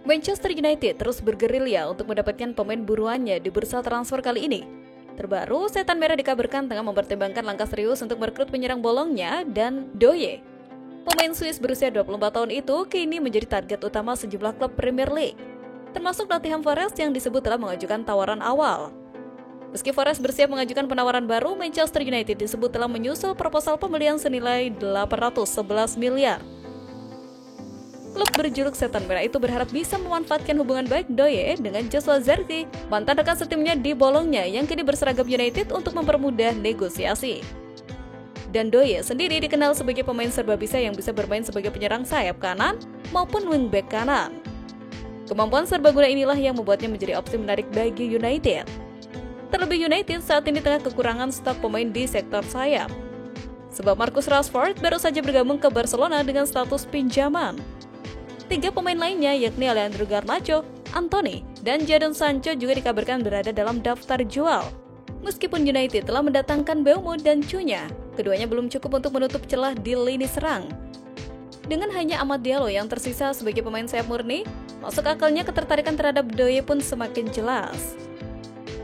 Manchester United terus bergerilya untuk mendapatkan pemain buruannya di bursa transfer kali ini. Terbaru, Setan Merah dikabarkan tengah mempertimbangkan langkah serius untuk merekrut penyerang Bologna dan Doye. Pemain Swiss berusia 24 tahun itu kini menjadi target utama sejumlah klub Premier League, termasuk Nottingham Forest yang disebut telah mengajukan tawaran awal. Meski Forest bersiap mengajukan penawaran baru, Manchester United disebut telah menyusul proposal pembelian senilai 811 miliar. Klub berjuluk Setan Merah itu berharap bisa memanfaatkan hubungan baik Doye dengan Joshua Zirkzee, mantan rekan setimnya di Bologna yang kini berseragam United untuk mempermudah negosiasi. Dan Doye sendiri dikenal sebagai pemain serba bisa yang bisa bermain sebagai penyerang sayap kanan maupun wingback kanan. Kemampuan serbaguna inilah yang membuatnya menjadi opsi menarik bagi United. Terlebih United saat ini tengah kekurangan stok pemain di sektor sayap. Sebab Marcus Rashford baru saja bergabung ke Barcelona dengan status pinjaman. 3 pemain lainnya yakni Alejandro Garnacho, Anthony, dan Jadon Sancho juga dikabarkan berada dalam daftar jual. Meskipun United telah mendatangkan Mbeumo dan Cunha, keduanya belum cukup untuk menutup celah di lini serang. Dengan hanya Amad Diallo yang tersisa sebagai pemain sayap murni, masuk akalnya ketertarikan terhadap Doye pun semakin jelas.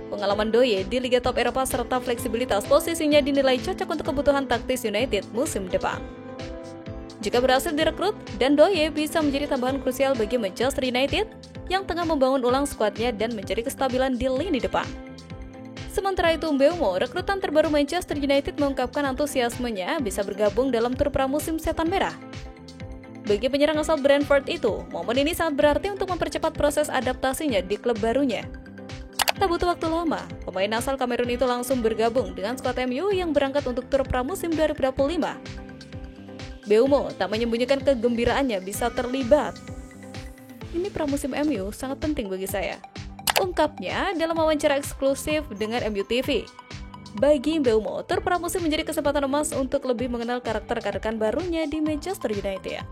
Pengalaman Doye di Liga Top Eropa serta fleksibilitas posisinya dinilai cocok untuk kebutuhan taktis United musim depan. Jika berhasil direkrut, dan Doye bisa menjadi tambahan krusial bagi Manchester United yang tengah membangun ulang skuadnya dan mencari kestabilan di lini depan. Sementara itu, Mbeumo, rekrutan terbaru Manchester United mengungkapkan antusiasmenya bisa bergabung dalam tur pramusim Setan Merah. Bagi penyerang asal Brentford itu, momen ini sangat berarti untuk mempercepat proses adaptasinya di klub barunya. Tak butuh waktu lama, pemain asal Kamerun itu langsung bergabung dengan skuad MU yang berangkat untuk tur pramusim 2025. Mbeumo tak menyembunyikan kegembiraannya bisa terlibat. Ini pramusim MU sangat penting bagi saya, ungkapnya dalam wawancara eksklusif dengan MU TV. Bagi Mbeumo, tur pramusim menjadi kesempatan emas untuk lebih mengenal karakter rekan barunya di Manchester United.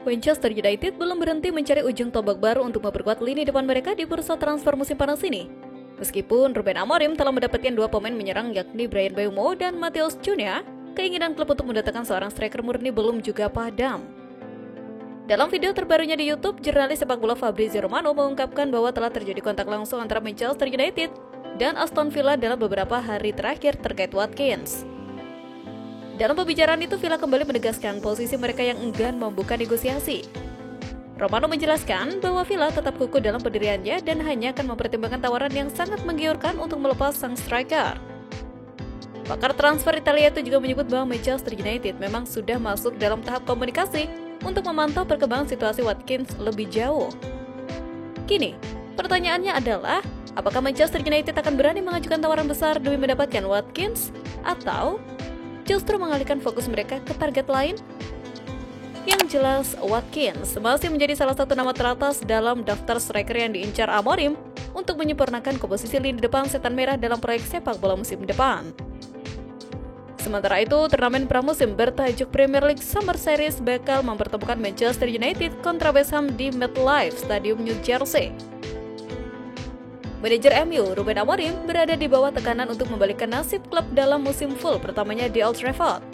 Manchester United belum berhenti mencari ujung tombak baru untuk memperkuat lini depan mereka di bursa transfer musim panas ini. Meskipun Ruben Amorim telah mendapatkan 2 pemain menyerang yakni Bryan Mbeumo dan Matheus Cunha, keinginan klub untuk mendatangkan seorang striker murni belum juga padam. Dalam video terbarunya di YouTube, jurnalis sepak bola Fabrizio Romano mengungkapkan bahwa telah terjadi kontak langsung antara Manchester United dan Aston Villa dalam beberapa hari terakhir terkait Watkins. Dalam pembicaraan itu, Villa kembali menegaskan posisi mereka yang enggan membuka negosiasi. Romano menjelaskan bahwa Villa tetap kukuh dalam pendiriannya dan hanya akan mempertimbangkan tawaran yang sangat menggiurkan untuk melepas sang striker. Pakar transfer Italia itu juga menyebut bahwa Manchester United memang sudah masuk dalam tahap komunikasi untuk memantau perkembangan situasi Watkins lebih jauh. Kini, pertanyaannya adalah, apakah Manchester United akan berani mengajukan tawaran besar demi mendapatkan Watkins, atau justru mengalihkan fokus mereka ke target lain? Yang jelas, Watkins masih menjadi salah satu nama teratas dalam daftar striker yang diincar Amorim untuk menyempurnakan komposisi lini depan Setan Merah dalam proyek sepak bola musim depan. Sementara itu, turnamen pramusim bertajuk Premier League Summer Series bakal mempertemukan Manchester United kontra West Ham di MetLife Stadium, New Jersey. Manajer MU, Ruben Amorim, berada di bawah tekanan untuk membalikkan nasib klub dalam musim full pertamanya di Old Trafford.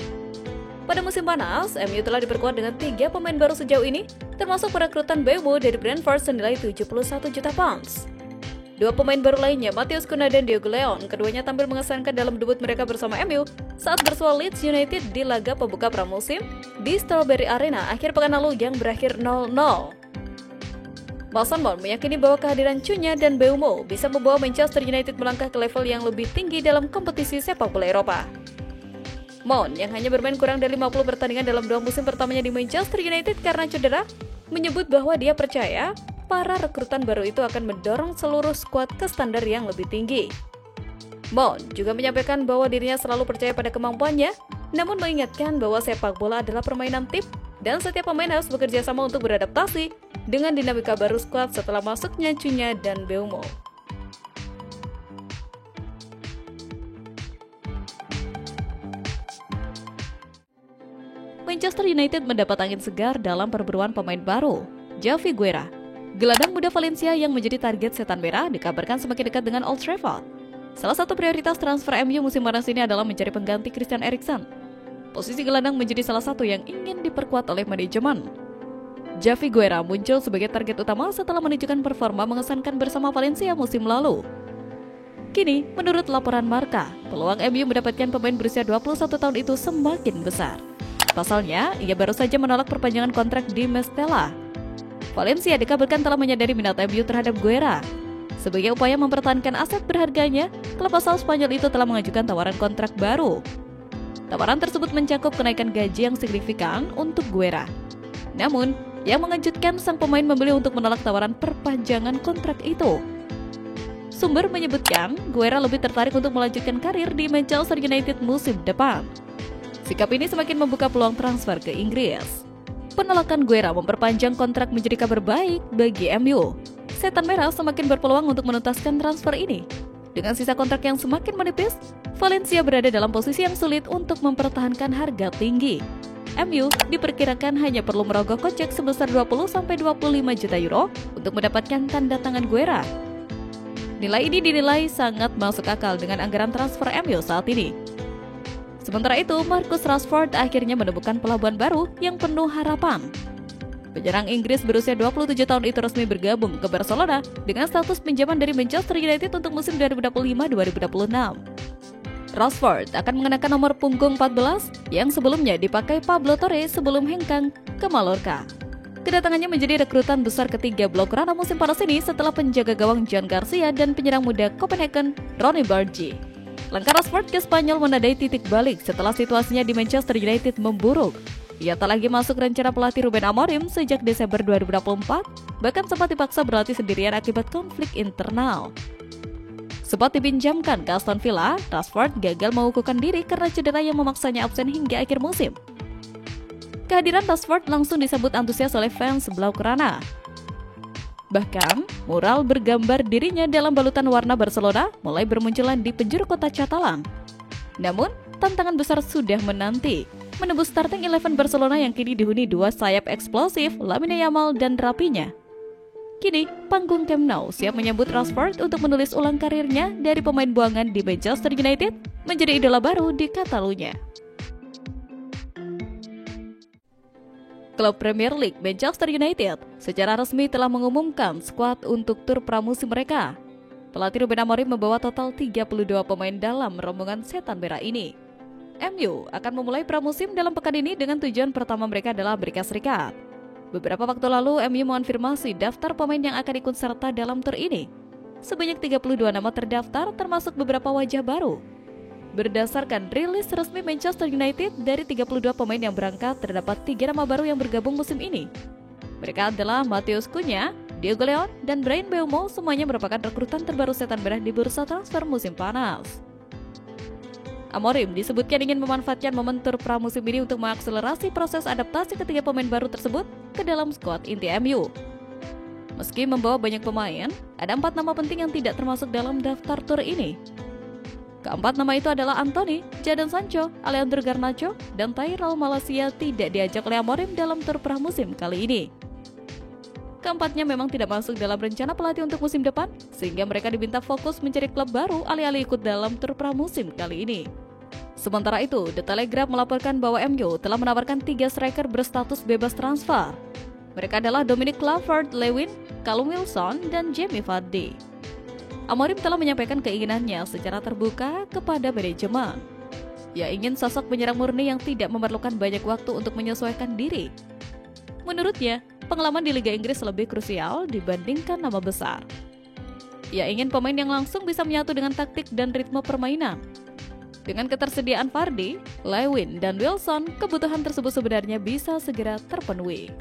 Pada musim panas, MU telah diperkuat dengan 3 pemain baru sejauh ini, termasuk perekrutan Mbeumo dari Brentford senilai 71 juta pounds. 2 pemain baru lainnya, Matheus Cunha dan Diogo Leon, keduanya tampil mengesankan dalam debut mereka bersama MU saat bersua Leeds United di laga pembuka pramusim di Strawberry Arena akhir pekan lalu yang berakhir 0-0. Mason Mount meyakini bahwa kehadiran Cunha dan Mbeumo bisa membawa Manchester United melangkah ke level yang lebih tinggi dalam kompetisi sepak bola Eropa. Mount, yang hanya bermain kurang dari 50 pertandingan dalam 2 musim pertamanya di Manchester United karena cedera, menyebut bahwa dia percaya para rekrutan baru itu akan mendorong seluruh skuad ke standar yang lebih tinggi. Mount juga menyampaikan bahwa dirinya selalu percaya pada kemampuannya, namun mengingatkan bahwa sepak bola adalah permainan tim dan setiap pemain harus bekerja sama untuk beradaptasi dengan dinamika baru skuad setelah masuknya Cunha dan Mbeumo. Manchester United mendapat angin segar dalam perburuan pemain baru, Javi Guerra. Gelandang muda Valencia yang menjadi target Setan Merah dikabarkan semakin dekat dengan Old Trafford. Salah satu prioritas transfer MU musim panas ini adalah mencari pengganti Christian Eriksen. posisi gelandang menjadi salah satu yang ingin diperkuat oleh manajemen. Javi Guerra muncul sebagai target utama setelah menunjukkan performa mengesankan bersama Valencia musim lalu. Kini, menurut laporan Marca, peluang MU mendapatkan pemain berusia 21 tahun itu semakin besar. Pasalnya, ia baru saja menolak perpanjangan kontrak di Mestalla. Valencia dikabarkan telah menyadari minat MU terhadap Guerra. Sebagai upaya mempertahankan aset berharganya, klub asal Spanyol itu telah mengajukan tawaran kontrak baru. Tawaran tersebut mencakup kenaikan gaji yang signifikan untuk Guerra. Namun, yang mengejutkan, sang pemain memilih untuk menolak tawaran perpanjangan kontrak itu. Sumber menyebutkan, Guerra lebih tertarik untuk melanjutkan karir di Manchester United musim depan. Sikap ini semakin membuka peluang transfer ke Inggris. Penolakan Guerra memperpanjang kontrak menjadi kabar baik bagi MU. Setan Merah semakin berpeluang untuk menuntaskan transfer ini. Dengan sisa kontrak yang semakin menipis, Valencia berada dalam posisi yang sulit untuk mempertahankan harga tinggi. MU diperkirakan hanya perlu merogoh kocek sebesar 20-25 juta euro untuk mendapatkan tanda tangan Guerra. Nilai ini dinilai sangat masuk akal dengan anggaran transfer MU saat ini. Sementara itu, Marcus Rashford akhirnya menemukan pelabuhan baru yang penuh harapan. Penyerang Inggris berusia 27 tahun itu resmi bergabung ke Barcelona dengan status pinjaman dari Manchester United untuk musim 2025-2026. Rashford akan mengenakan nomor punggung 14 yang sebelumnya dipakai Pablo Torre sebelum hengkang ke Mallorca. Kedatangannya menjadi rekrutan besar ketiga Blaugrana musim panas ini setelah penjaga gawang John Garcia dan penyerang muda Copenhagen Ronny Bargi. Langkah Rashford ke Spanyol menandai titik balik setelah situasinya di Manchester United memburuk. Ia tak lagi masuk rencana pelatih Ruben Amorim sejak Desember 2024, bahkan sempat dipaksa berlatih sendirian akibat konflik internal. Sempat dipinjamkan ke Aston Villa, Rashford gagal mengukuhkan diri karena cedera yang memaksanya absen hingga akhir musim. Kehadiran Rashford langsung disambut antusias oleh fans Blaugrana. Bahkan, mural bergambar dirinya dalam balutan warna Barcelona mulai bermunculan di penjuru kota Catalan. Namun, tantangan besar sudah menanti, menembus starting 11 Barcelona yang kini dihuni dua sayap eksplosif, Lamine Yamal dan Rafinha. Kini, panggung Camp Nou siap menyambut Rashford untuk menulis ulang karirnya dari pemain buangan di Manchester United menjadi idola baru di Catalunya. Klub Premier League Manchester United secara resmi telah mengumumkan skuad untuk tur pramusim mereka. Pelatih Ruben Amorim membawa total 32 pemain dalam rombongan Setan Merah ini. MU akan memulai pramusim dalam pekan ini dengan tujuan pertama mereka adalah Amerika Serikat. Beberapa waktu lalu, MU mengonfirmasi daftar pemain yang akan ikut serta dalam tur ini. Sebanyak 32 nama terdaftar, termasuk beberapa wajah baru. Berdasarkan rilis resmi Manchester United, dari 32 pemain yang berangkat, terdapat 3 nama baru yang bergabung musim ini. Mereka adalah Matheus Cunha, Diogo Leon, dan Bryan Mbeumo, semuanya merupakan rekrutan terbaru Setan Merah di bursa transfer musim panas. Amorim disebutkan ingin memanfaatkan momen tur pramusim ini untuk mengakselerasi proses adaptasi ketiga pemain baru tersebut ke dalam skuad inti MU. Meski membawa banyak pemain, ada 4 nama penting yang tidak termasuk dalam daftar tur ini. Keempat nama itu adalah Anthony, Jadon Sancho, Alejandro Garnacho, dan Tyrell Malacia tidak diajak oleh Amorim dalam tur pramusim kali ini. Keempatnya memang tidak masuk dalam rencana pelatih untuk musim depan, sehingga mereka diminta fokus mencari klub baru alih-alih ikut dalam tur pramusim kali ini. Sementara itu, The Telegraph melaporkan bahwa MU telah menawarkan 3 striker berstatus bebas transfer. Mereka adalah Dominic Calvert-Lewin, Callum Wilson, dan Jamie Vardy. Amorim telah menyampaikan keinginannya secara terbuka kepada manajemen. Ia ingin sosok penyerang murni yang tidak memerlukan banyak waktu untuk menyesuaikan diri. Menurutnya, pengalaman di Liga Inggris lebih krusial dibandingkan nama besar. Ia ingin pemain yang langsung bisa menyatu dengan taktik dan ritme permainan. Dengan ketersediaan Vardy, Lewin, dan Wilson, kebutuhan tersebut sebenarnya bisa segera terpenuhi.